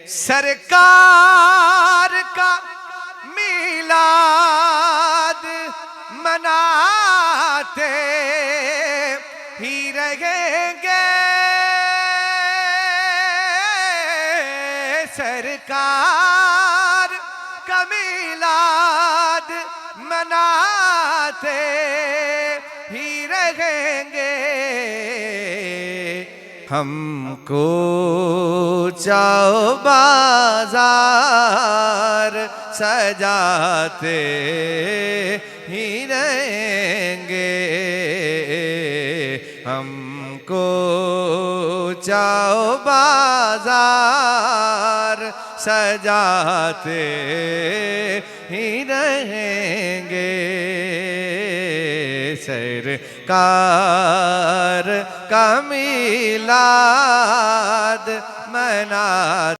सरकार का मीलाद मनाते ही रहेंगे। सरकार का मीलाद मनाते ही रहेंगे। हमको चाओ बाजार सजाते ही रहेंगे। हमको चाओ बाजार सजाते ही रहेंगे। सरकार का मीलाद मना